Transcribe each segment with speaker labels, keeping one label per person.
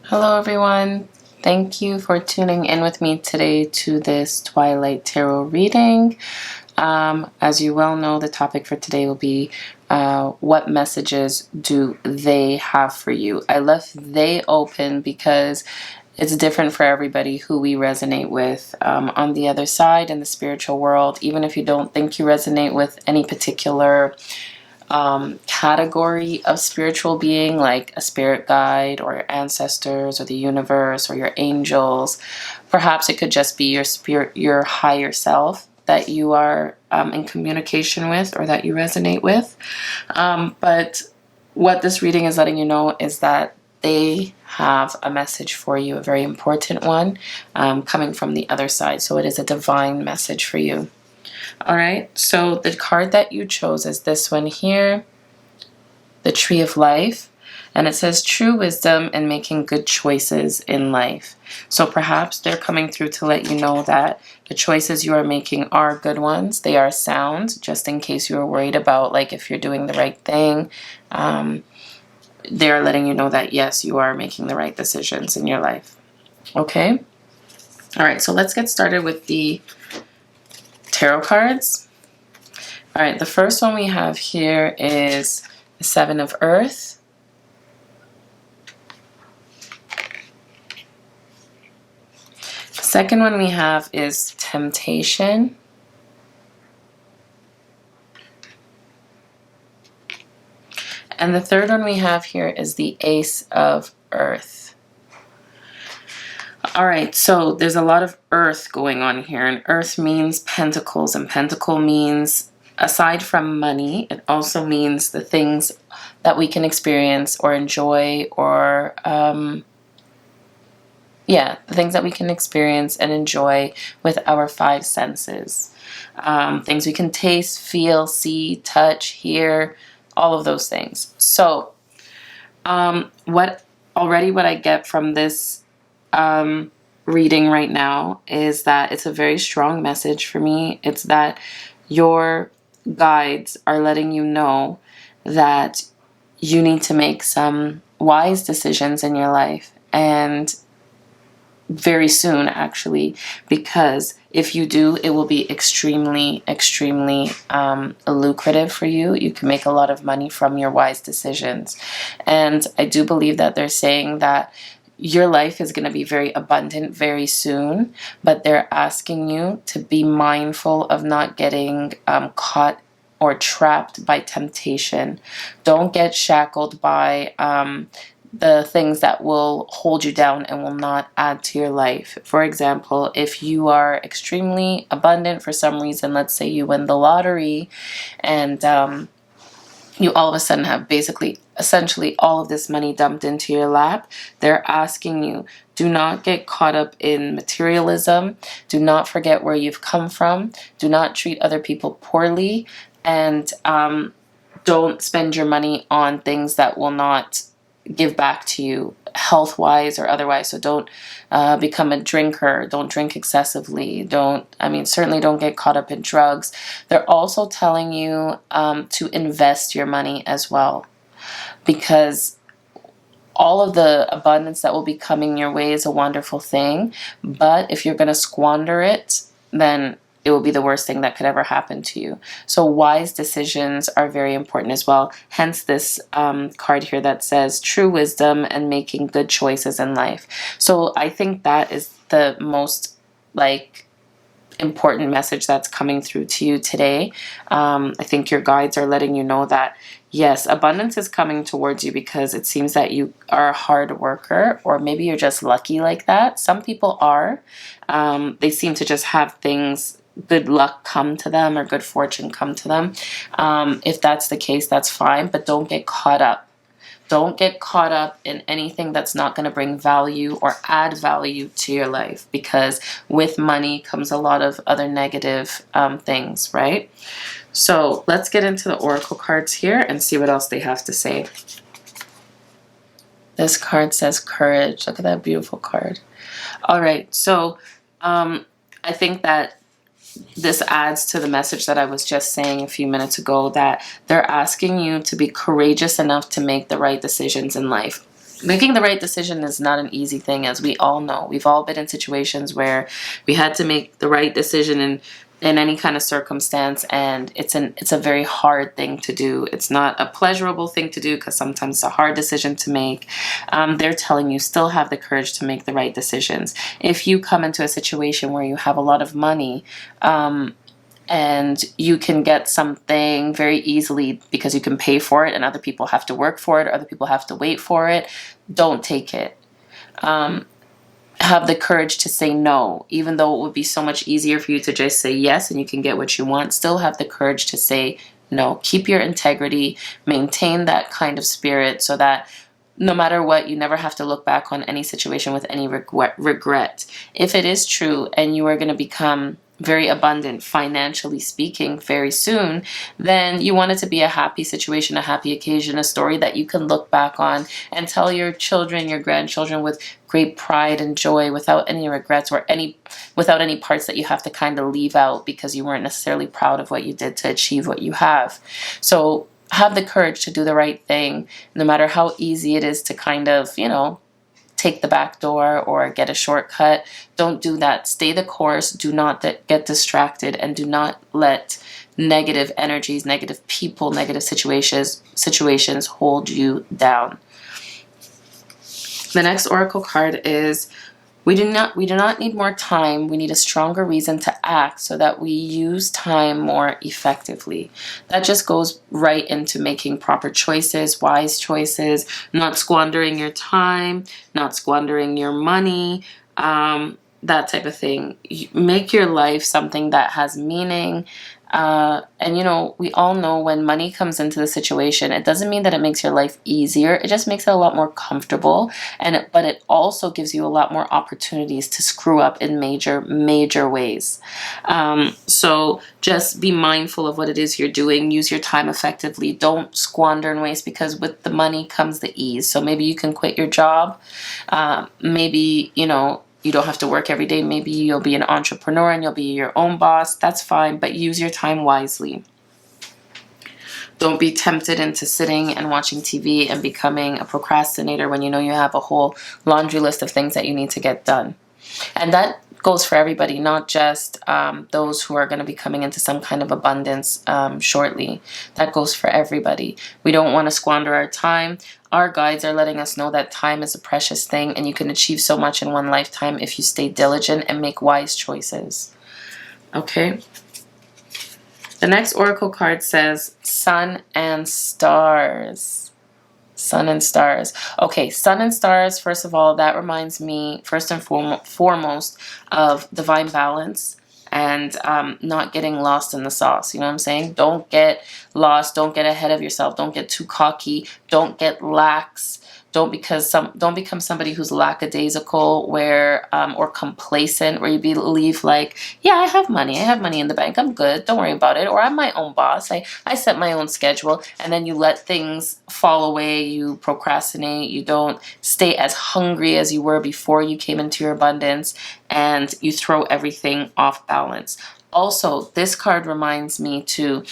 Speaker 1: Hello, everyone. Thank you for tuning in with me today to this Twilight Tarot reading. As you well know, the topic for today will be what messages do they have for you? I left they open because it's different for everybody who we resonate with on the other side in the spiritual world. Even if you don't think you resonate with any particular category of spiritual being, like a spirit guide or your ancestors or the universe or your angels. Perhaps it could just be your spirit, your higher self that you are in communication with or that you resonate with. But what this reading is letting you know is that they have a message for you, a very important one, coming from the other side. So it is a divine message for you. All right, so the card that you chose is this one here, the Tree of Life, and it says true wisdom and making good choices in life. So perhaps they're coming through to let you know that the choices you are making are good ones. They are sound, just in case you are worried about, like, if you're doing the right thing. They're letting you know that, yes, you are making the right decisions in your life. Okay? All right, so let's get started with the tarot cards. All right, the first one we have here is the Seven of Earth. The second one we have is Temptation. And the third one we have here is the Ace of Earth. All right, so there's a lot of earth going on here, and earth means pentacles, and pentacle means, aside from money, it also means the things that we can experience or enjoy, or the things that we can experience and enjoy with our five senses. Things we can taste, feel, see, touch, hear, all of those things. So what I get from this reading right now is that it's a very strong message for me. It's that your guides are letting you know that you need to make some wise decisions in your life, and very soon, actually, because if you do, it will be extremely, extremely lucrative for you. You can make a lot of money from your wise decisions. And I do believe that they're saying that your life is going to be very abundant very soon, but they're asking you to be mindful of not getting caught or trapped by temptation. Don't get shackled by the things that will hold you down and will not add to your life. For example, if you are extremely abundant for some reason, let's say you win the lottery, and you all of a sudden have essentially all of this money dumped into your lap, they're asking you, do not get caught up in materialism. Do not forget where you've come from. Do not treat other people poorly. And don't spend your money on things that will not give back to you health-wise or otherwise. So don't become a drinker. Don't drink excessively. Certainly don't get caught up in drugs. They're also telling you to invest your money as well, because all of the abundance that will be coming your way is a wonderful thing. But if you're going to squander it, then it will be the worst thing that could ever happen to you. So wise decisions are very important as well. Hence this card here that says true wisdom and making good choices in life. So I think that is the most important message that's coming through to you today. I think your guides are letting you know that, yes, abundance is coming towards you because it seems that you are a hard worker, or maybe you're just lucky like that. Some people are. They seem to just have things, good luck come to them or good fortune come to them. If that's the case, that's fine, but don't get caught up. Don't get caught up in anything that's not going to bring value or add value to your life, because with money comes a lot of other negative things, right? So let's get into the oracle cards here and see what else they have to say. This card says courage. Look at that beautiful card. All right, so I think that this adds to the message that I was just saying a few minutes ago, that they're asking you to be courageous enough to make the right decisions in life. Making the right decision is not an easy thing, as we all know. We've all been in situations where we had to make the right decision in any kind of circumstance, and it's a very hard thing to do. It's not a pleasurable thing to do because sometimes it's a hard decision to make. They're telling you still have the courage to make the right decisions. If you come into a situation where you have a lot of money, and you can get something very easily because you can pay for it and other people have to work for it or other people have to wait for it, don't take it. Have the courage to say no, even though it would be so much easier for you to just say yes and you can get what you want. Still have the courage to say no. Keep your integrity, maintain that kind of spirit so that no matter what, you never have to look back on any situation with any regret. If it is true and you are going to become very abundant financially speaking very soon, then you want it to be a happy situation, a happy occasion, a story that you can look back on and tell your children, your grandchildren with great pride and joy without any regrets or without any parts that you have to kind of leave out because you weren't necessarily proud of what you did to achieve what you have. So have the courage to do the right thing, no matter how easy it is to kind of, take the back door or get a shortcut. Don't do that. Stay the course. Do not get distracted, and do not let negative energies, negative people, negative situations hold you down. The next oracle card is we do not need more time. We need a stronger reason to act so that we use time more effectively. That just goes right into making proper choices, wise choices, not squandering your time, not squandering your money, that type of thing. Make your life something that has meaning. And we all know when money comes into the situation, it doesn't mean that it makes your life easier. It just makes it a lot more comfortable. But it also gives you a lot more opportunities to screw up in major, major ways. So just be mindful of what it is you're doing. Use your time effectively. Don't squander and waste, because with the money comes the ease. So maybe you can quit your job. Maybe, you don't have to work every day. Maybe you'll be an entrepreneur and you'll be your own boss. That's fine, but use your time wisely. Don't be tempted into sitting and watching TV and becoming a procrastinator when you know you have a whole laundry list of things that you need to get done. And that goes for everybody, not just those who are going to be coming into some kind of abundance shortly. That goes for everybody. We don't want to squander our time. Our guides are letting us know that time is a precious thing, and you can achieve so much in one lifetime if you stay diligent and make wise choices. Okay? The next oracle card says Sun and Stars. Sun and stars. Okay, sun and stars, first of all, that reminds me first and foremost of divine balance and not getting lost in the sauce. You know what I'm saying? Don't get lost. Don't get ahead of yourself. Don't get too cocky. Don't get lax. Don't become somebody who's lackadaisical or complacent, where you believe like, yeah, I have money in the bank, I'm good, don't worry about it, or I'm my own boss, I set my own schedule, and then you let things fall away, you procrastinate, you don't stay as hungry as you were before you came into your abundance, and you throw everything off balance. Also, this card reminds me to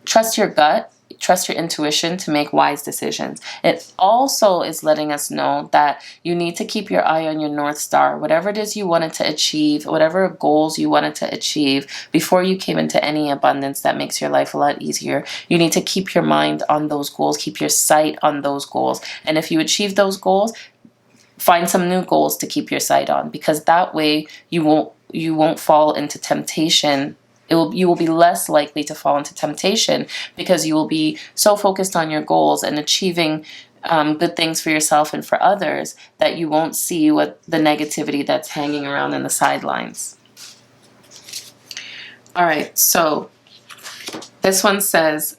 Speaker 1: trust your gut, trust your intuition to make wise decisions. It also is letting us know that you need to keep your eye on your North Star. Whatever it is you wanted to achieve, whatever goals you wanted to achieve before you came into any abundance that makes your life a lot easier, you need to keep your mind on those goals, keep your sight on those goals. And if you achieve those goals, find some new goals to keep your sight on, because that way you won't fall into temptation. You will be less likely to fall into temptation because you will be so focused on your goals and achieving good things for yourself and for others that you won't see what the negativity that's hanging around in the sidelines. All right, so this one says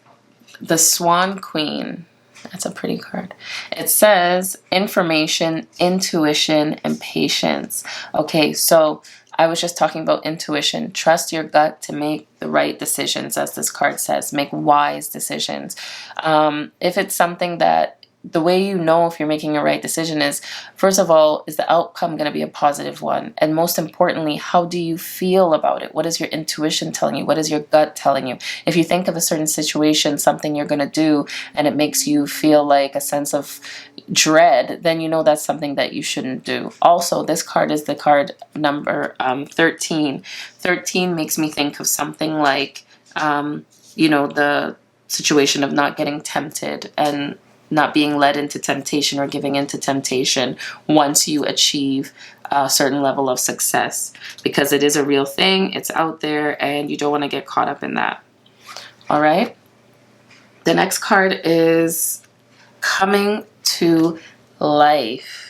Speaker 1: the Swan Queen. That's a pretty card. It says information, intuition, and patience. Okay, so I was just talking about intuition. Trust your gut to make the right decisions, as this card says. Make wise decisions. If it's something that the way you know if you're making a right decision is, first of all, is the outcome going to be a positive one? And most importantly, how do you feel about it? What is your intuition telling you? What is your gut telling you? If you think of a certain situation, something you're going to do, and it makes you feel like a sense of dread, then you know that's something that you shouldn't do. Also, this card is the card number 13. 13 makes me think of something like, the situation of not getting tempted and not being led into temptation or giving into temptation once you achieve a certain level of success, because it is a real thing, it's out there, and you don't want to get caught up in that. All right. The next card is coming to life.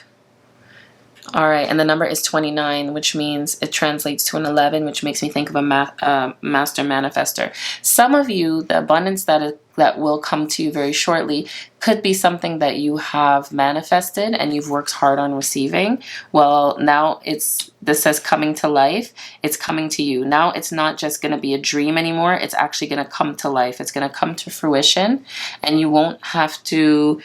Speaker 1: All right, and the number is 29, which means it translates to an 11, which makes me think of a master manifester. Some of you, the abundance that will come to you very shortly could be something that you have manifested and you've worked hard on receiving. Well, now this says coming to life. It's coming to you. Now it's not just going to be a dream anymore. It's actually going to come to life. It's going to come to fruition, and you won't have to,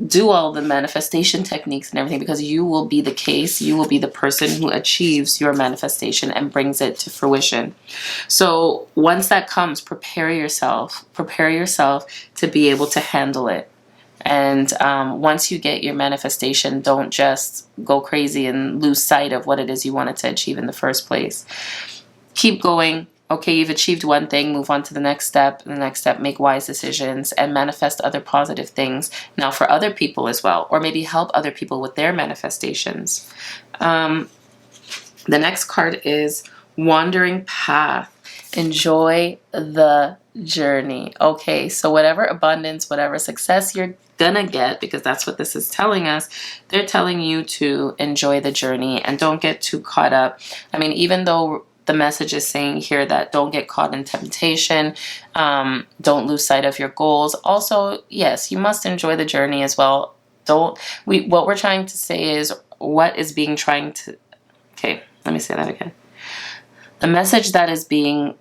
Speaker 1: do all the manifestation techniques and everything, because you will be the case. You will be the person who achieves your manifestation and brings it to fruition. So once that comes, prepare yourself to be able to handle it. And once you get your manifestation, don't just go crazy and lose sight of what it is you wanted to achieve in the first place. Keep going. Okay, you've achieved one thing, move on to the next step. The next step, make wise decisions and manifest other positive things now for other people as well, or maybe help other people with their manifestations. The next card is Wandering Path. Enjoy the journey. Okay, so whatever abundance, whatever success you're gonna get, because that's what this is telling us, they're telling you to enjoy the journey and don't get too caught up. I mean, even though the message is saying here that don't get caught in temptation, don't lose sight of your goals. Also, yes, you must enjoy the journey as well. What we're trying to say is okay, let me say that again. The message that is being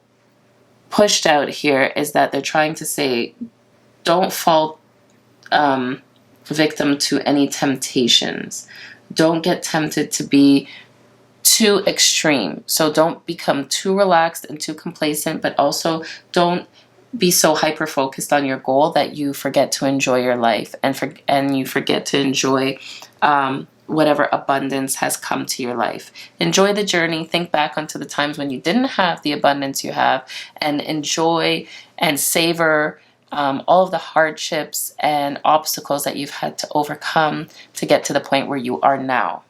Speaker 1: pushed out here is that they're trying to say, don't fall victim to any temptations. Don't get tempted to be too extreme. So don't become too relaxed and too complacent, but also don't be so hyper focused on your goal that you forget to enjoy your life and you forget to enjoy whatever abundance has come to your life. Enjoy the journey. Think back onto the times when you didn't have the abundance you have, and enjoy and savor all of the hardships and obstacles that you've had to overcome to get to the point where you are now.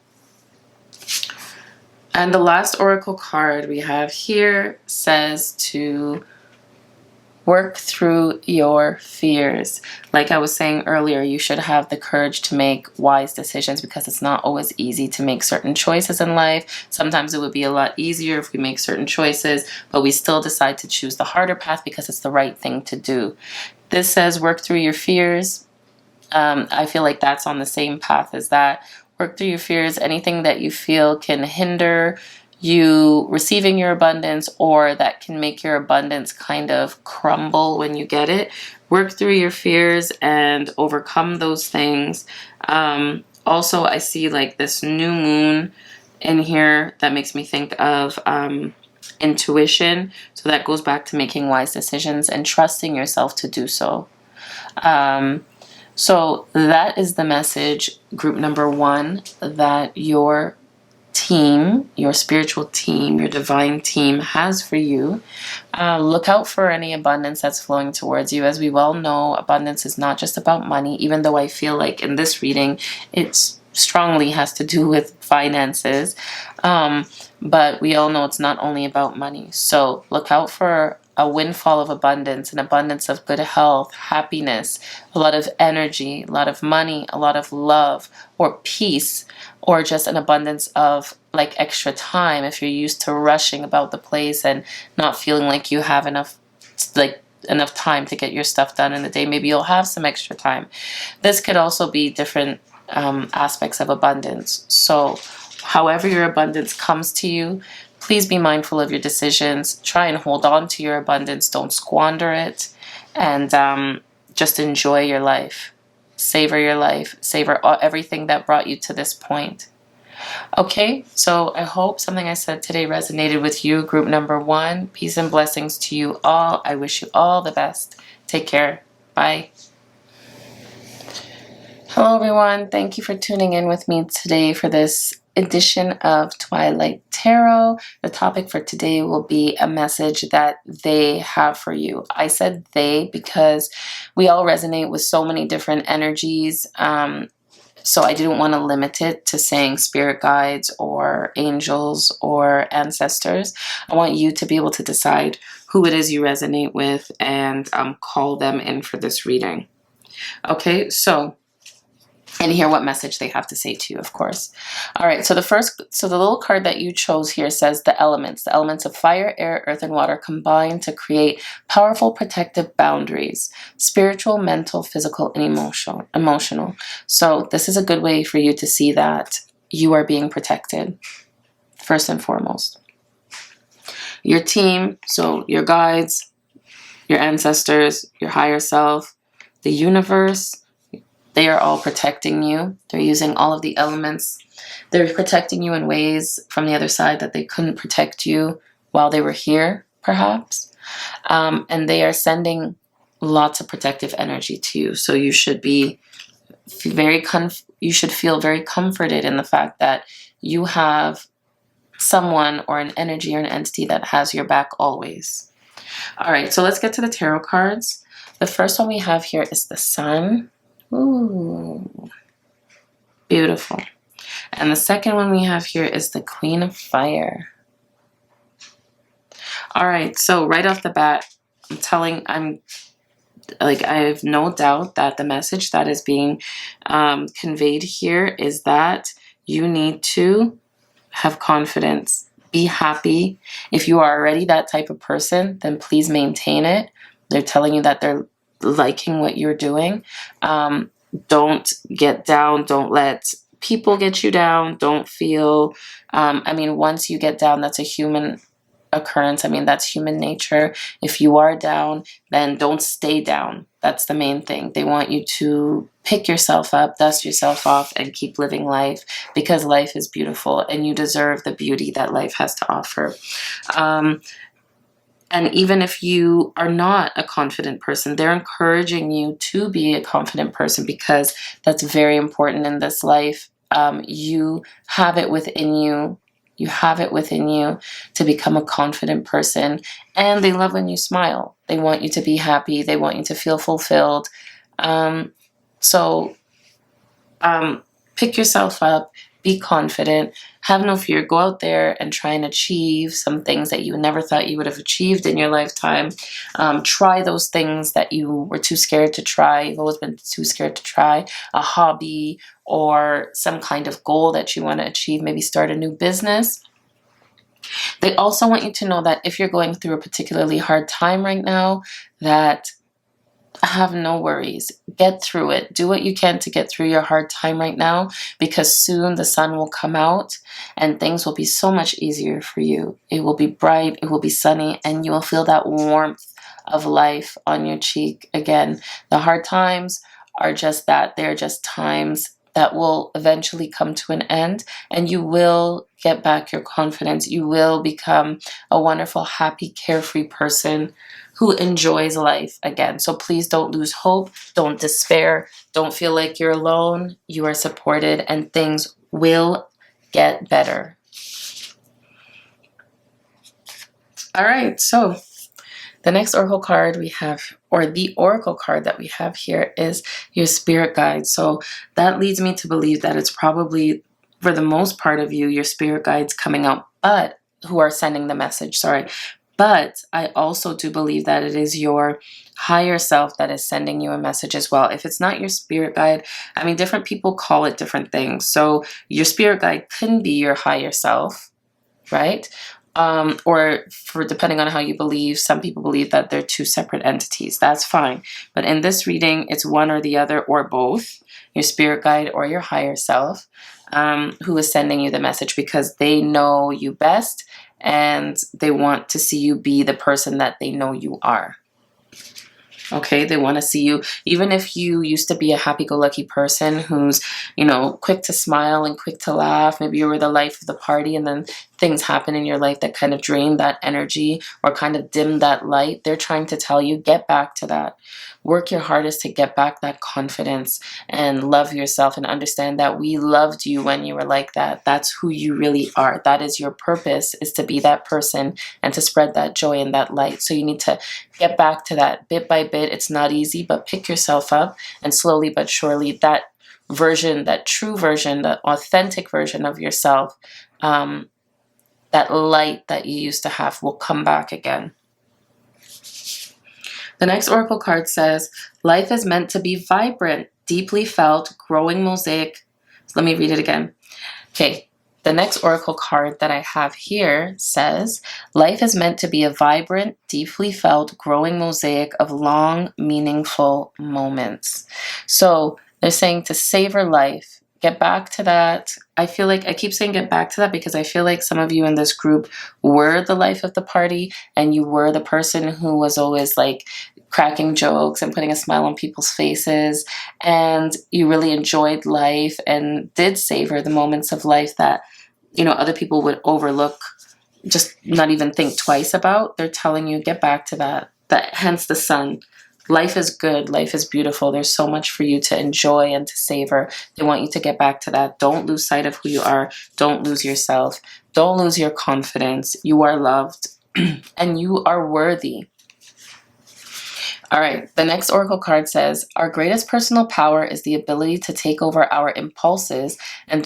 Speaker 1: And the last oracle card we have here says to work through your fears. Like I was saying earlier, you should have the courage to make wise decisions, because it's not always easy to make certain choices in life. Sometimes it would be a lot easier if we make certain choices, but we still decide to choose the harder path because it's the right thing to do. This says work through your fears. I feel like that's on the same path as that. Work through your fears, anything that you feel can hinder you receiving your abundance, or that can make your abundance kind of crumble when you get it. Work through your fears and overcome those things. Also, I see like this new moon in here that makes me think of intuition. So that goes back to making wise decisions and trusting yourself to do so. So that is the message, group number 1, that your team, your spiritual team, your divine team has for you. Look out for any abundance that's flowing towards you. As we well know, abundance is not just about money, even though I feel like in this reading it strongly has to do with finances. But we all know it's not only about money. So look out for a windfall of abundance, an abundance of good health, happiness, a lot of energy, a lot of money, a lot of love or peace, or just an abundance of like extra time. If you're used to rushing about the place and not feeling like you have enough time to get your stuff done in the day, maybe you'll have some extra time. This could also be different aspects of abundance. So however your abundance comes to you, please be mindful of your decisions. Try and hold on to your abundance. Don't squander it. And just enjoy your life. savor your life, savor everything that brought you to this point. Okay, so I hope something I said today resonated with you, group number 1. Peace and blessings to you all. I wish you all the best. Take care. Bye. Hello, everyone. Thank you for tuning in with me today for this edition of Twilight Tarot. The topic for today will be a message that they have for you. I said they because we all resonate with so many different energies. So I didn't want to limit it to saying spirit guides or angels or ancestors. I want you to be able to decide who it is you resonate with and call them in for this reading. Okay, and hear what message they have to say to you, of course. All right, so the little card that you chose here says the elements of fire, air, earth, and water combine to create powerful protective boundaries, spiritual, mental, physical, and emotional. So this is a good way for you to see that you are being protected, first and foremost. Your team, so your guides, your ancestors, your higher self, the universe, they are all protecting you. They're using all of the elements. They're protecting you in ways from the other side that they couldn't protect you while they were here, perhaps. And they are sending lots of protective energy to you. So you should be you should feel very comforted in the fact that you have someone or an energy or an entity that has your back always. All right, so let's get to the tarot cards. The first one we have here is the Sun. Ooh, beautiful. And the second one we have here is the Queen of Fire. All right, so right off the bat, I have no doubt that the message that is being conveyed here is that you need to have confidence, be happy. If you are already that type of person, then please maintain it. They're telling you that they're liking what you're doing. Don't get down. Don't let people get you down. Don't feel, once you get down, that's a human occurrence. That's human nature. If you are down, then don't stay down. That's the main thing. They want you to pick yourself up, dust yourself off, and keep living life, because life is beautiful and you deserve the beauty that life has to offer. And even if you are not a confident person, they're encouraging you to be a confident person, because that's very important in this life. You have it within you. You have it within you to become a confident person. And they love when you smile. They want you to be happy. They want you to feel fulfilled. So pick yourself up. Be confident. Have no fear. Go out there and try and achieve some things that you never thought you would have achieved in your lifetime. Try those things that you were too scared to try. You've always been too scared to try. A hobby or some kind of goal that you want to achieve. Maybe start a new business. They also want you to know that if you're going through a particularly hard time right now, that have no worries. Get through it. Do what you can to get through your hard time right now, because soon the sun will come out and things will be so much easier for you. It will be bright, it will be sunny, and you will feel that warmth of life on your cheek again. The hard times are just that. They're just times that will eventually come to an end, and you will get back your confidence. You will become a wonderful, happy, carefree person who enjoys life again. So please don't lose hope. Don't despair. Don't feel like you're alone. You are supported, and things will get better. All right, so the next oracle card we have, or the oracle card that we have here, is your spirit guide. So that leads me to believe that it's probably, for the most part of you, your spirit guides coming out, but who are sending the message, But I also do believe that it is your higher self that is sending you a message as well. If it's not your spirit guide, different people call it different things. So your spirit guide can be your higher self, right? Or for depending on how you believe, some people believe that they're two separate entities. That's fine. But in this reading, it's one or the other or both, your spirit guide or your higher self, who is sending you the message, because they know you best and they want to see you be the person that they know you are. Okay, they want to see you, even if you used to be a happy-go-lucky person who's, quick to smile and quick to laugh. Maybe you were the life of the party, and then things happen in your life that kind of drain that energy or kind of dim that light. They're trying to tell you, get back to that. Work your hardest to get back that confidence and love yourself, and understand that we loved you when you were like that. That's who you really are. That is your purpose, is to be that person and to spread that joy and that light. So you need to get back to that bit by bit. It's not easy, but pick yourself up, and slowly but surely that version, that true version, the authentic version of yourself, that light that you used to have will come back again. The next oracle card says, life is meant to be vibrant, deeply felt, growing mosaic. So let me read it again. Okay. The next oracle card that I have here says, life is meant to be a vibrant, deeply felt, growing mosaic of long, meaningful moments. So they're saying to savor life. Get back to that. I feel like I keep saying get back to that because I feel like some of you in this group were the life of the party, and you were the person who was always like cracking jokes and putting a smile on people's faces, and you really enjoyed life and did savor the moments of life that, other people would overlook, just not even think twice about. They're telling you, get back to that. Hence the sun. Life is good. Life is beautiful. There's so much for you to enjoy and to savor. They want you to get back to that. Don't lose sight of who you are. Don't lose yourself. Don't lose your confidence. You are loved and you are worthy. All right. The next oracle card says, our greatest personal power is the ability to take over our impulses and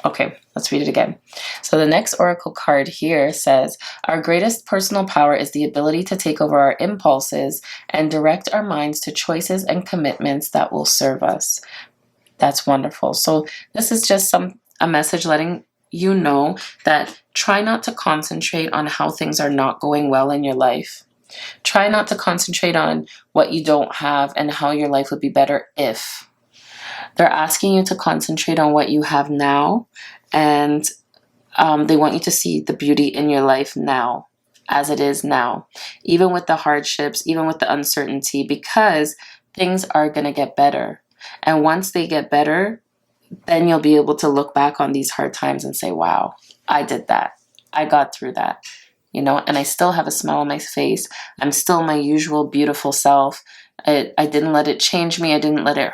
Speaker 1: Okay, let's read it again. So the next oracle card here says, our greatest personal power is the ability to take over our impulses and direct our minds to choices and commitments that will serve us. That's wonderful. So this is just a message letting you know that try not to concentrate on how things are not going well in your life. Try not to concentrate on what you don't have and how your life would be better if. They're asking you to concentrate on what you have now, and they want you to see the beauty in your life now, as it is now, even with the hardships, even with the uncertainty, because things are going to get better. And once they get better, then you'll be able to look back on these hard times and say, wow, I did that. I got through that, and I still have a smile on my face. I'm still my usual beautiful self. I didn't let it change me. I didn't let it,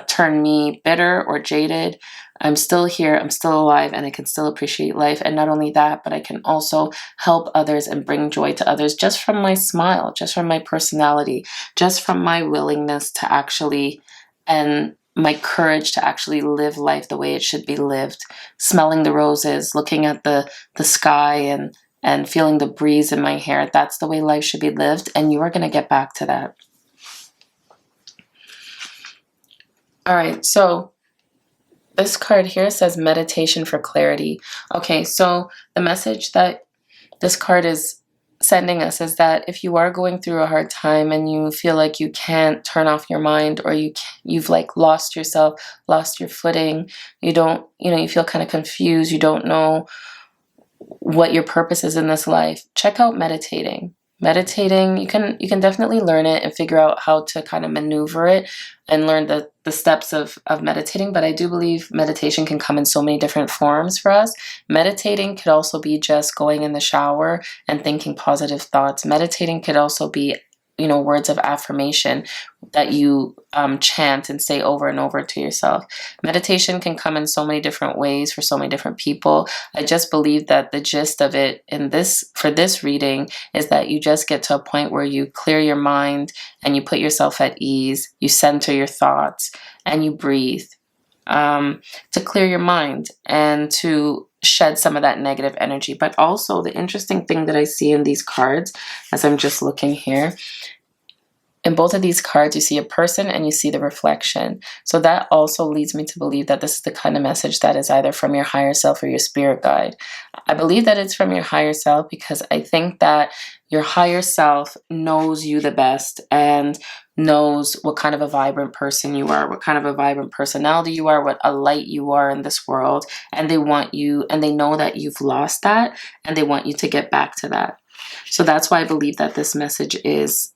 Speaker 1: turn me bitter or jaded. I'm still here, I'm still alive, and I can still appreciate life. And not only that, but I can also help others and bring joy to others just from my smile, just from my personality, just from my willingness to actually, and my courage to actually live life the way it should be lived. Smelling the roses, looking at the sky, and feeling the breeze in my hair. That's the way life should be lived, and you are going to get back to that. All right, so this card here says meditation for clarity. Okay, so the message that this card is sending us is that if you are going through a hard time and you feel like you can't turn off your mind, or you've like lost yourself, lost your footing, you feel kind of confused, you don't know what your purpose is in this life, check out meditating. Meditating, you can definitely learn it and figure out how to kind of maneuver it and learn the steps of meditating. But I do believe meditation can come in so many different forms for us. Meditating could also be just going in the shower and thinking positive thoughts. Meditating could also be, words of affirmation that you chant and say over and over to yourself. Meditation can come in so many different ways for so many different people. I just believe that the gist of it for this reading is that you just get to a point where you clear your mind and you put yourself at ease, you center your thoughts, and you breathe to clear your mind and to shed some of that negative energy. But also the interesting thing that I see in these cards, as I'm just looking here, in both of these cards, you see a person and you see the reflection. So that also leads me to believe that this is the kind of message that is either from your higher self or your spirit guide. I believe that it's from your higher self because I think that your higher self knows you the best and knows what kind of a vibrant person you are, what kind of a vibrant personality you are, what a light you are in this world. And they want you, and they know that you've lost that, and they want you to get back to that. So that's why I believe that this message is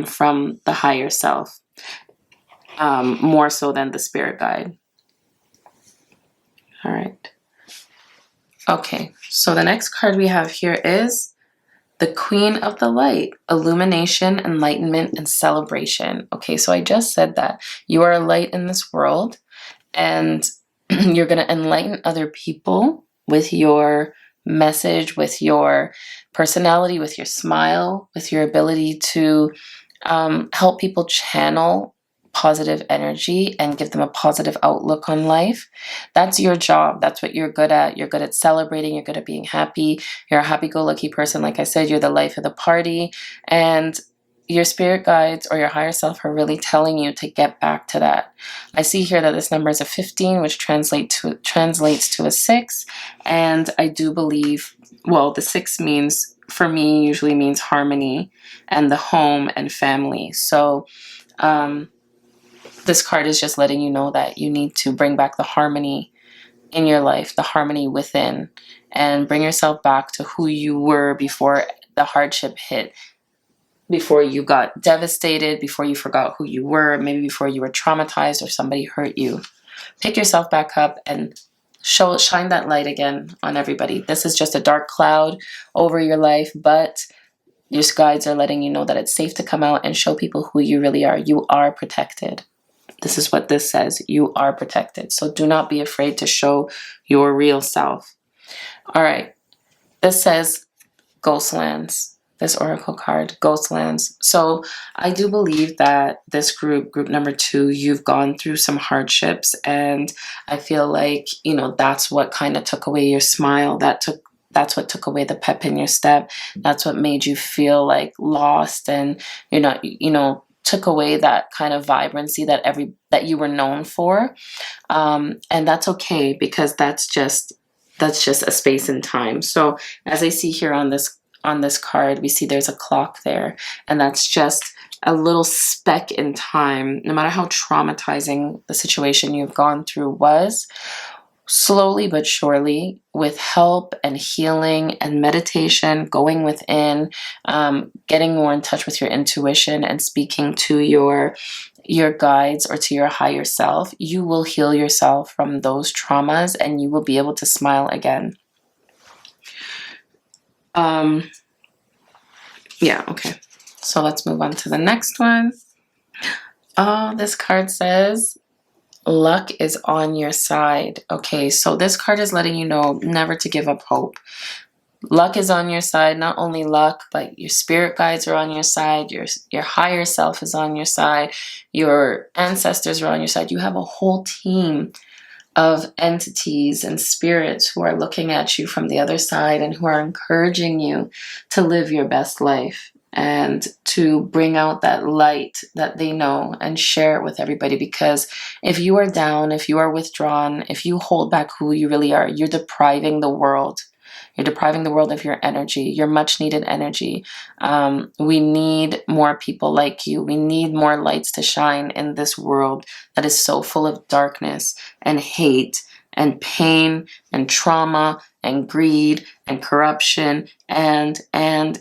Speaker 1: from the higher self, more so than the spirit guide. All right. Okay, so the next card we have here is the Queen of the Light, illumination, enlightenment, and celebration. Okay, so I just said that you are a light in this world, and you're going to enlighten other people with your message, with your personality, with your smile, with your ability to help people channel positive energy and give them a positive outlook on life. That's your job. That's what you're good at. You're good at celebrating. You're good at being happy. You're a happy-go-lucky person. Like I said, you're the life of the party. And your spirit guides or your higher self are really telling you to get back to that. I see here that this number is a 15, which translates to a 6. And I do believe, well, the 6 means, for me, usually means harmony and the home and family. So this card is just letting you know that you need to bring back the harmony in your life, the harmony within, and bring yourself back to who you were before the hardship hit, before you got devastated, before you forgot who you were, maybe before you were traumatized or somebody hurt you. Pick yourself back up and shine that light again on everybody. This is just a dark cloud over your life, but your guides are letting you know that it's safe to come out and show people who you really are. You are protected. This is what this says. You are protected. So do not be afraid to show your real self. All right. This says Ghostlands. This oracle card, Ghostlands. So I do believe that this group number 2, you've gone through some hardships, and I feel like, that's what kind of took away your smile. That's what took away the pep in your step. That's what made you feel like lost, and you're not, took away that kind of vibrancy that you were known for. And that's okay, because that's just a space and time. So as I see here on this card, we see there's a clock there, and that's just a little speck in time. No matter how traumatizing the situation you've gone through was, slowly but surely, with help and healing and meditation, going within, getting more in touch with your intuition and speaking to your guides or to your higher self, you will heal yourself from those traumas, and you will be able to smile again. Yeah, okay. So let's move on to the next one. This card says, luck is on your side. Okay, so this card is letting you know never to give up hope. Luck is on your side. Not only luck, but your spirit guides are on your side. Your higher self is on your side. Your ancestors are on your side. You have a whole team of entities and spirits who are looking at you from the other side and who are encouraging you to live your best life and to bring out that light that they know and share it with everybody. Because if you are down, if you are withdrawn, if you hold back who you really are, you're depriving the world. You're depriving the world of your energy, your much needed energy. We need more people like you. We need more lights to shine in this world that is so full of darkness and hate and pain and trauma and greed and corruption and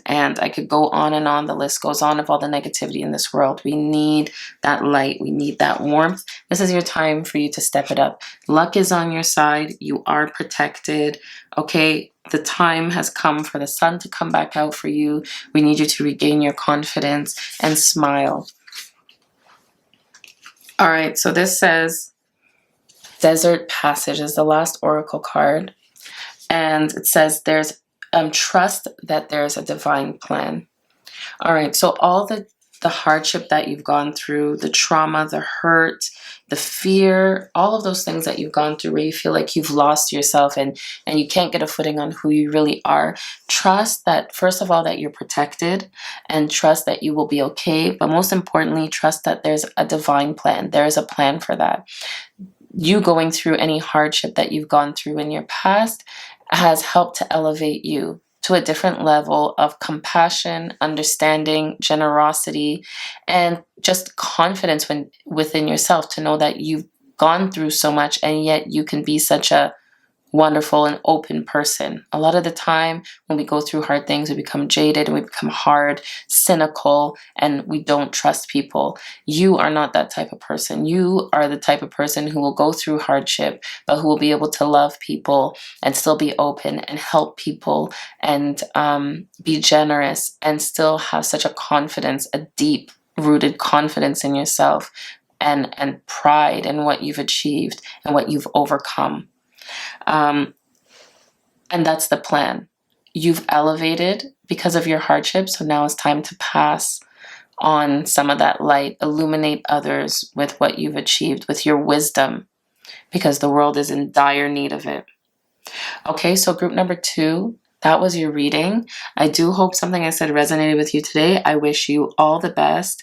Speaker 1: I could go on and on. The list goes on of all the negativity in this world. We need that light. We need that warmth. This is your time for you to step it up. Luck is on your side. You are protected. Okay, the time has come for the sun to come back out for you. We need you to regain your confidence and smile. All right, so this says Desert Passage is the last oracle card. And it says there's trust that there's a divine plan. All right, so all the hardship that you've gone through, the trauma, the hurt, the fear, all of those things that you've gone through where you feel like you've lost yourself and you can't get a footing on who you really are. Trust that, first of all, that you're protected, and trust that you will be okay. But most importantly, trust that there's a divine plan. There is a plan for that. You going through any hardship that you've gone through in your past has helped to elevate you to a different level of compassion, understanding, generosity, and just confidence within yourself to know that you've gone through so much, and yet you can be such a wonderful and open person. A lot of the time when we go through hard things, we become jaded and we become hard, cynical, and we don't trust people. You are not that type of person. You are the type of person who will go through hardship, but who will be able to love people and still be open and help people and be generous and still have such a confidence, a deep rooted confidence in yourself and pride in what you've achieved and what you've overcome. And that's the plan. You've elevated because of your hardship, so now it's time to pass on some of that light, illuminate others with what you've achieved, with your wisdom, because the world is in dire need of it. Okay, so group number 2, that was your reading. I do hope something I said resonated with you today. I wish you all the best.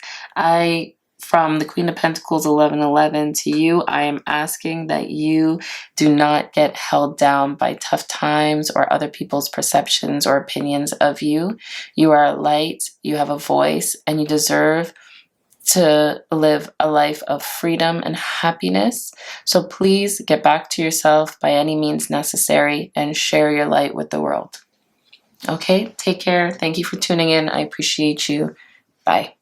Speaker 1: From the Queen of Pentacles 1111 to you, I am asking that you do not get held down by tough times or other people's perceptions or opinions of you. You are a light, you have a voice, and you deserve to live a life of freedom and happiness. So please get back to yourself by any means necessary and share your light with the world. Okay, take care. Thank you for tuning in. I appreciate you. Bye.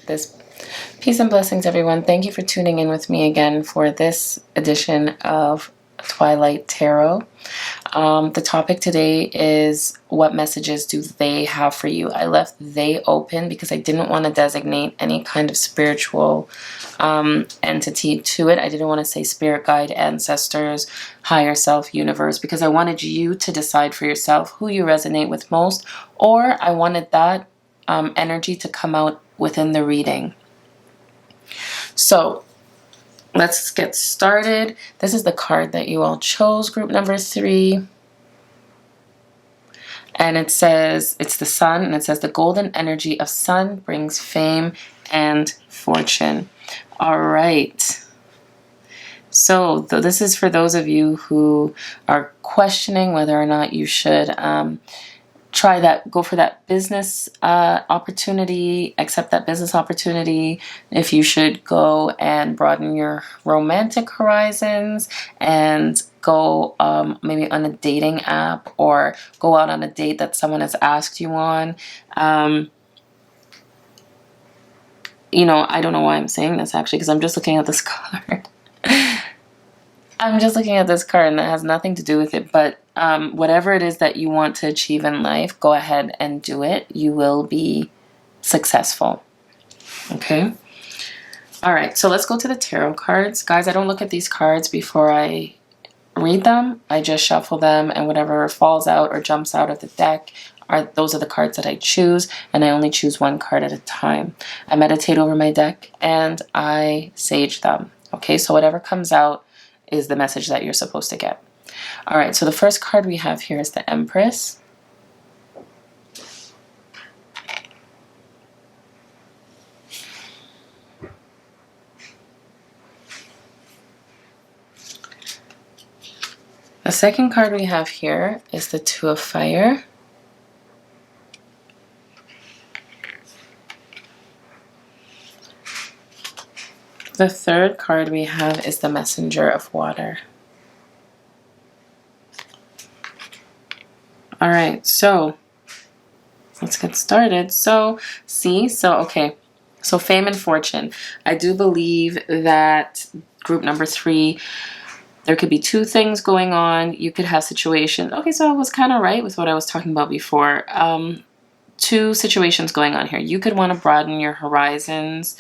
Speaker 1: This peace and blessings, everyone. Thank you for tuning in with me again for this edition of Twilight Tarot. The topic today is, what messages do they have for you? I left they open because I didn't want to designate any kind of spiritual entity to it. I didn't want to say spirit guide, ancestors, higher self, universe, because I wanted you to decide for yourself who you resonate with most, or I wanted that energy to come out within the reading. So let's get started. This is the card that you all chose, group number 3. And it says, it's the sun, and it says, the golden energy of sun brings fame and fortune. All right. So this is for those of you who are questioning whether or not you should go for that business opportunity, accept that business opportunity, if you should go and broaden your romantic horizons and go maybe on a dating app or go out on a date that someone has asked you on. I don't know why I'm saying this actually, because I'm just looking at this card. I'm just looking at this card and that has nothing to do with it, but whatever it is that you want to achieve in life, go ahead and do it. You will be successful. Okay? All right, so let's go to the tarot cards. Guys, I don't look at these cards before I read them. I just shuffle them, and whatever falls out or jumps out of the deck, those are the cards that I choose, and I only choose one card at a time. I meditate over my deck, and I sage them. Okay, so whatever comes out is the message that you're supposed to get. All right, so the first card we have here is the Empress. The second card we have here is the Two of Fire. The third card we have is the Messenger of Water. All right, so let's get started. So fame and fortune. I do believe that group number 3, there could be 2 things going on. You could have situations. Okay, so I was kind of right with what I was talking about before. 2 situations going on here. You could want to broaden your horizons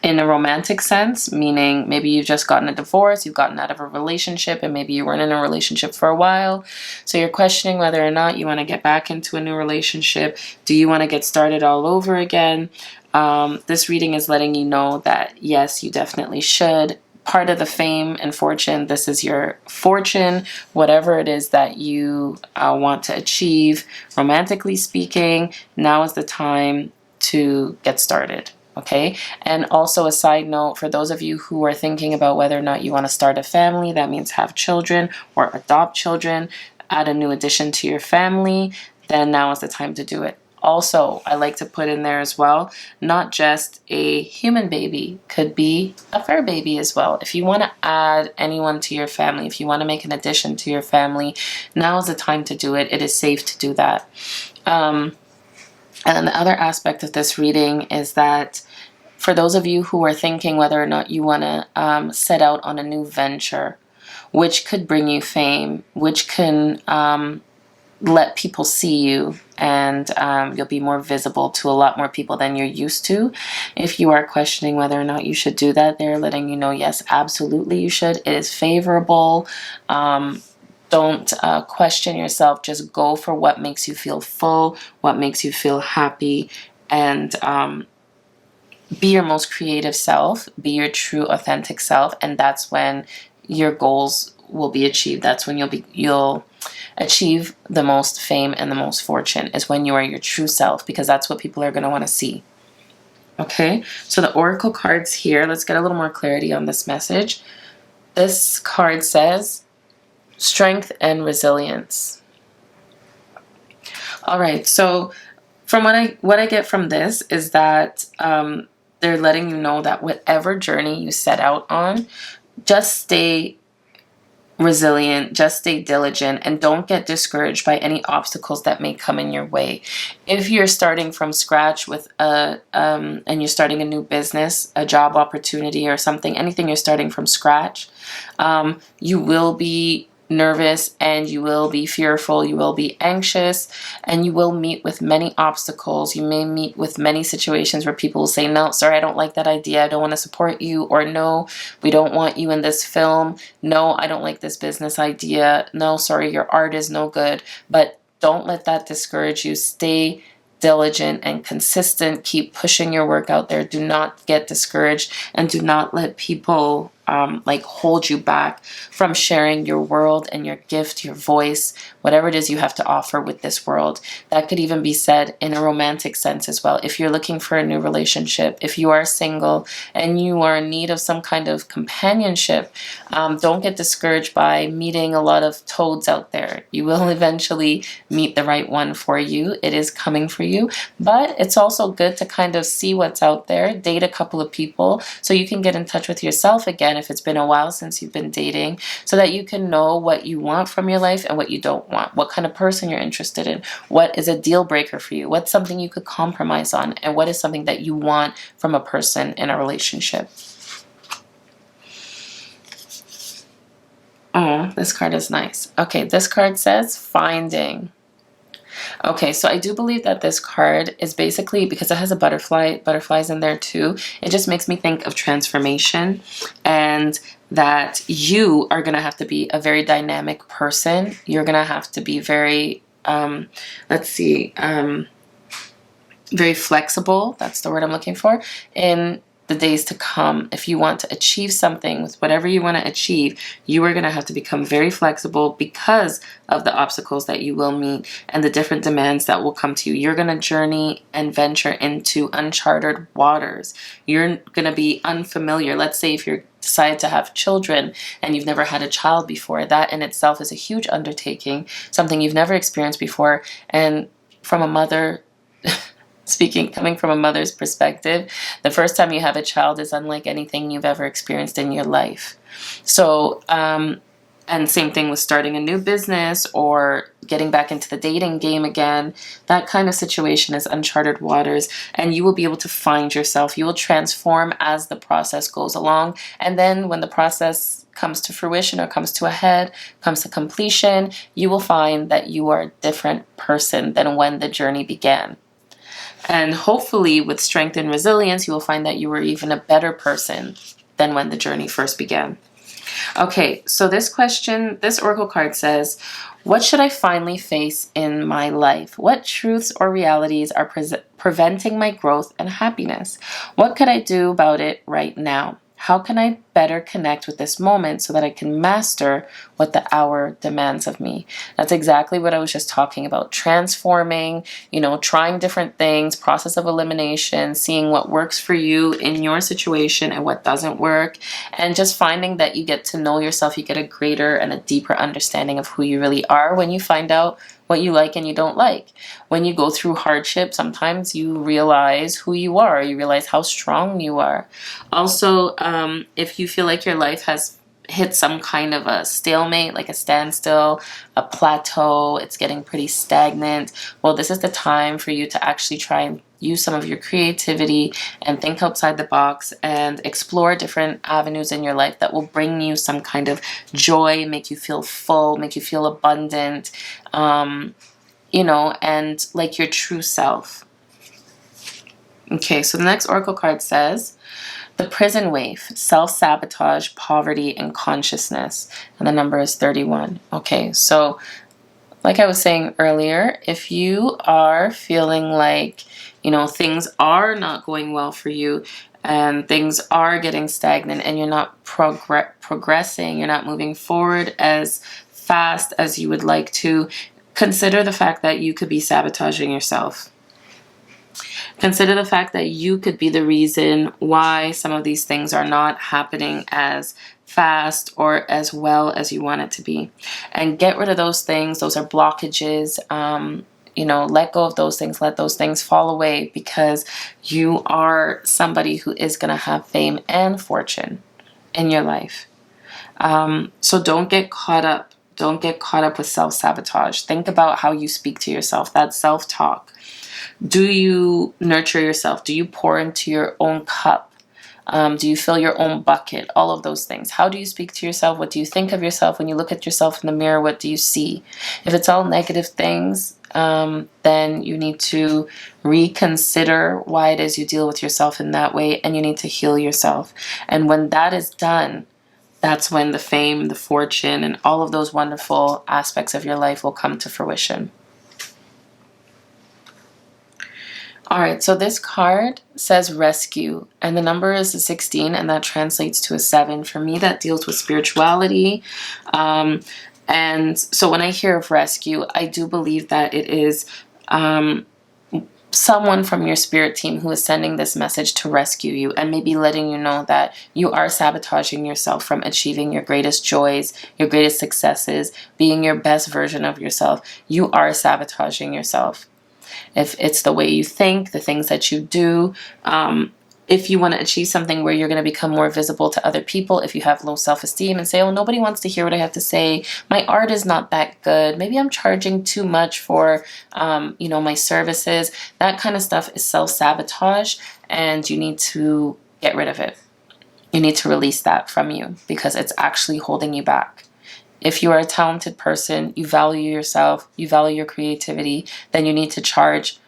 Speaker 1: in a romantic sense, meaning maybe you've just gotten a divorce, you've gotten out of a relationship, and maybe you weren't in a relationship for a while. So you're questioning whether or not you want to get back into a new relationship. Do you want to get started all over again? This reading is letting you know that yes, you definitely should. Part of the fame and fortune, this is your fortune, whatever it is that you want to achieve, romantically speaking, now is the time to get started. Okay, and also a side note for those of you who are thinking about whether or not you want to start a family, that means have children or adopt children, add a new addition to your family, then now is the time to do it. Also, I like to put in there as well, not just a human baby, could be a fur baby as well. If you want to add anyone to your family, if you want to make an addition to your family, now is the time to do it. It is safe to do that. And the other aspect of this reading is that for those of you who are thinking whether or not you want to set out on a new venture, which could bring you fame, which can let people see you, and you'll be more visible to a lot more people than you're used to. If you are questioning whether or not you should do that, they're letting you know, yes, absolutely you should. It is favorable. Don't question yourself. Just go for what makes you feel full, what makes you feel happy, and be your most creative self, be your true authentic self, and that's when your goals will be achieved. That's when you'll achieve the most fame and the most fortune, is when you are your true self, because that's what people are going to want to see. Okay, so the oracle cards here, let's get a little more clarity on this message. This card says strength and resilience. All right, so from what I get from this is that they're letting you know that whatever journey you set out on, just stay resilient, just stay diligent, and don't get discouraged by any obstacles that may come in your way. If you're starting from scratch with and you're starting a new business, a job opportunity or something, anything you're starting from scratch, you will be nervous and you will be fearful, you will be anxious, and you will meet with many obstacles. You may meet with many situations where people will say, no, sorry, I don't like that idea, I don't want to support you, or no, we don't want you in this film, no, I don't like this business idea, no, sorry, your art is no good. But don't let that discourage you. Stay diligent and consistent. Keep pushing your work out there. Do not get discouraged, and do not let people hold you back from sharing your world and your gift, your voice, whatever it is you have to offer with this world. That could even be said in a romantic sense as well. If you're looking for a new relationship, if you are single and you are in need of some kind of companionship, don't get discouraged by meeting a lot of toads out there. You will eventually meet the right one for you. It is coming for you, but it's also good to kind of see what's out there, date a couple of people so you can get in touch with yourself again if it's been a while since you've been dating, so that you can know what you want from your life and what you don't want, what kind of person you're interested in, what is a deal breaker for you, what's something you could compromise on, and what is something that you want from a person in a relationship. Oh, this card is nice. Okay, this card says finding. Okay, so I do believe that this card is basically, because it has a butterflies in there too, it just makes me think of transformation, and that you are going to have to be a very dynamic person. You're going to have to be very, very flexible. That's the word I'm looking for. In the days to come, if you want to achieve something with whatever you want to achieve, you are going to have to become very flexible because of the obstacles that you will meet and the different demands that will come to you. You're going to journey and venture into uncharted waters. You're going to be unfamiliar. Let's say if you're decide to have children and you've never had a child before, that in itself is a huge undertaking, something you've never experienced before. And from a mother coming from a mother's perspective, the first time you have a child is unlike anything you've ever experienced in your life. So, and same thing with starting a new business or getting back into the dating game again. That kind of situation is uncharted waters, and you will be able to find yourself. You will transform as the process goes along. And then when the process comes to fruition or comes to a head, comes to completion, you will find that you are a different person than when the journey began. And hopefully with strength and resilience, you will find that you were even a better person than when the journey first began. Okay, so this oracle card says, what should I finally face in my life? What truths or realities are preventing my growth and happiness? What could I do about it right now? How can I better connect with this moment so that I can master what the hour demands of me? That's exactly what I was just talking about. Transforming, trying different things, process of elimination, seeing what works for you in your situation and what doesn't work, and just finding that you get to know yourself. You get a greater and a deeper understanding of who you really are when you find out what you like and you don't like. When you go through hardship, sometimes you realize who you are. You realize how strong you are. Also, if you feel like your life has hit some kind of a stalemate, like a standstill, a plateau, it's getting pretty stagnant, well, this is the time for you to actually try and use some of your creativity and think outside the box and explore different avenues in your life that will bring you some kind of joy, make you feel full, make you feel abundant, and like your true self. Okay, so the next oracle card says, the prison waif, self-sabotage, poverty, and consciousness. And the number is 31. Okay, so like I was saying earlier, if you are feeling like, things are not going well for you and things are getting stagnant and you're not progressing, you're not moving forward as fast as you would like to, consider the fact that you could be sabotaging yourself. Consider the fact that you could be the reason why some of these things are not happening as fast or as well as you want it to be. And get rid of those things. Those are blockages. Let go of those things. Let those things fall away, because you are somebody who is going to have fame and fortune in your life. So don't get caught up. Don't get caught up with self-sabotage. Think about how you speak to yourself. That self-talk. Do you nurture yourself? Do you pour into your own cup? Do you fill your own bucket? All of those things. How do you speak to yourself? What do you think of yourself? When you look at yourself in the mirror, what do you see? If it's all negative things, then you need to reconsider why it is you deal with yourself in that way, and you need to heal yourself. And when that is done, that's when the fame, the fortune, and all of those wonderful aspects of your life will come to fruition. All right, so this card says rescue, and the number is a 16, and that translates to a 7. For me, that deals with spirituality. And so when I hear of rescue, I do believe that it is someone from your spirit team who is sending this message to rescue you, and maybe letting you know that you are sabotaging yourself from achieving your greatest joys, your greatest successes, being your best version of yourself. You are sabotaging yourself. If it's the way you think, the things that you do, if you want to achieve something where you're going to become more visible to other people, if you have low self-esteem and say, oh, nobody wants to hear what I have to say, my art is not that good, maybe I'm charging too much for, my services, that kind of stuff is self-sabotage, and you need to get rid of it. You need to release that from you, because it's actually holding you back. If you are a talented person, you value yourself, you value your creativity, then you need to charge,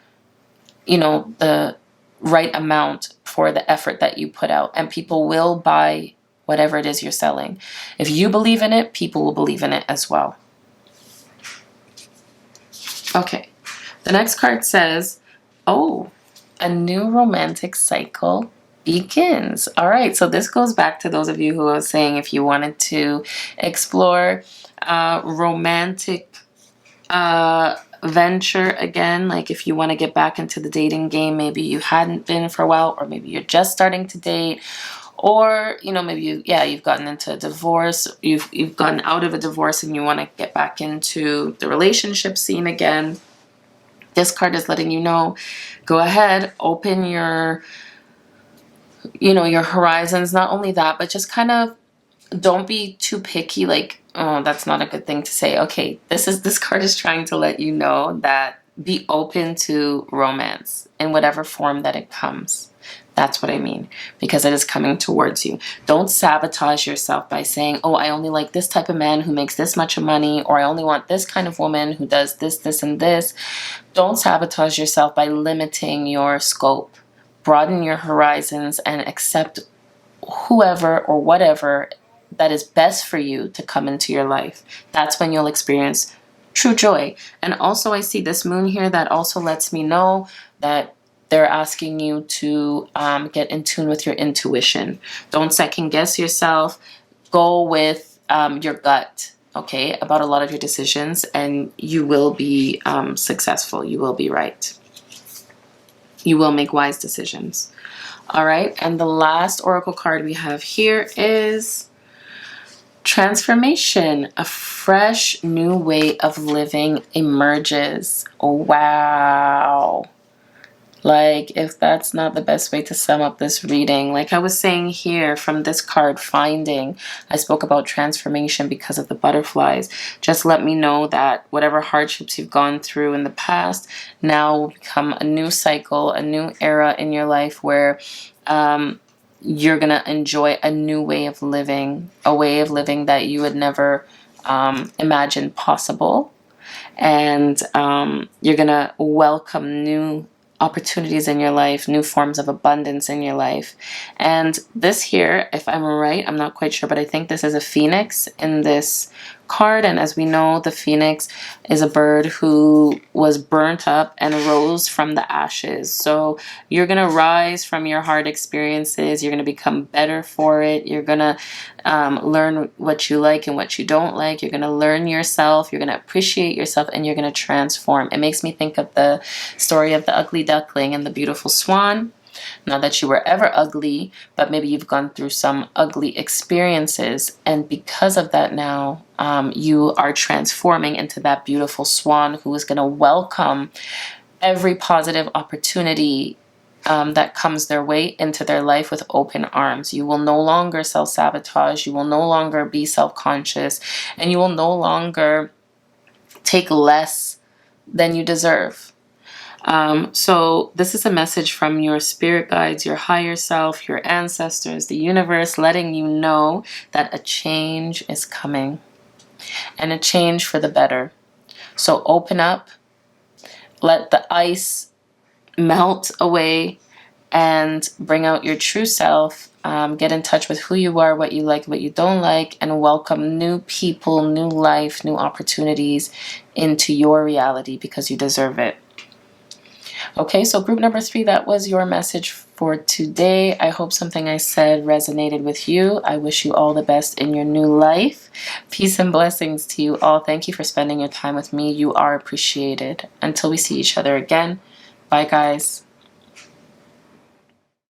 Speaker 1: the right amount for the effort that you put out. And people will buy whatever it is you're selling. If you believe in it, people will believe in it as well. Okay. The next card says, a new romantic cycle begins. All right, so this goes back to those of you who are saying if you wanted to explore romantic venture again, like if you want to get back into the dating game, maybe you hadn't been for a while, or maybe you're just starting to date, or maybe you've gotten into a divorce, you've gotten out of a divorce and you want to get back into the relationship scene again. This card is letting you know, go ahead, open your horizons. Not only that, but just kind of don't be too picky, like, oh, that's not a good thing to say. Okay, this card is trying to let you know that be open to romance in whatever form that it comes. That's what I mean, because it is coming towards you. Don't sabotage yourself by saying, oh, I only like this type of man who makes this much money, or I only want this kind of woman who does this, this, and this. Don't sabotage yourself by limiting your scope. Broaden your horizons and accept whoever or whatever that is best for you to come into your life. That's when you'll experience true joy. And also, I see this moon here that also lets me know that they're asking you to get in tune with your intuition. Don't second guess yourself. Go with your gut, okay, about a lot of your decisions, and you will be successful. You will be right. You will make wise decisions. All right, and the last oracle card we have here is Transformation, a fresh new way of living emerges. Oh, wow. Like, if that's not the best way to sum up this reading, like I was saying here from this card, Finding, I spoke about transformation because of the butterflies. Just let me know that whatever hardships you've gone through in the past now will become a new cycle, a new era in your life where you're going to enjoy a new way of living, a way of living that you would never imagine possible. And you're going to welcome new opportunities in your life, new forms of abundance in your life. And this here, if I'm right, I'm not quite sure, but I think this is a phoenix in this card. And as we know, the phoenix is a bird who was burnt up and rose from the ashes. So you're going to rise from your hard experiences. You're going to become better for it. You're going to learn what you like and what you don't like. You're going to learn yourself. You're going to appreciate yourself, and you're going to transform. It makes me think of the story of the ugly duckling and the beautiful swan. Not that you were ever ugly, but maybe you've gone through some ugly experiences, and because of that now, you are transforming into that beautiful swan who is going to welcome every positive opportunity that comes their way into their life with open arms. You will no longer self-sabotage. You will no longer be self-conscious, and you will no longer take less than you deserve. So this is a message from your spirit guides, your higher self, your ancestors, the universe, letting you know that a change is coming, and a change for the better. So open up, let the ice melt away, and bring out your true self. Get in touch with who you are, what you like, what you don't like, and welcome new people, new life, new opportunities into your reality, because you deserve it. Okay, so group number 3, that was your message for today. I hope something I said resonated with you. I wish you all the best in your new life. Peace and blessings to you all. Thank you for spending your time with me. You are appreciated. Until we see each other again, bye guys.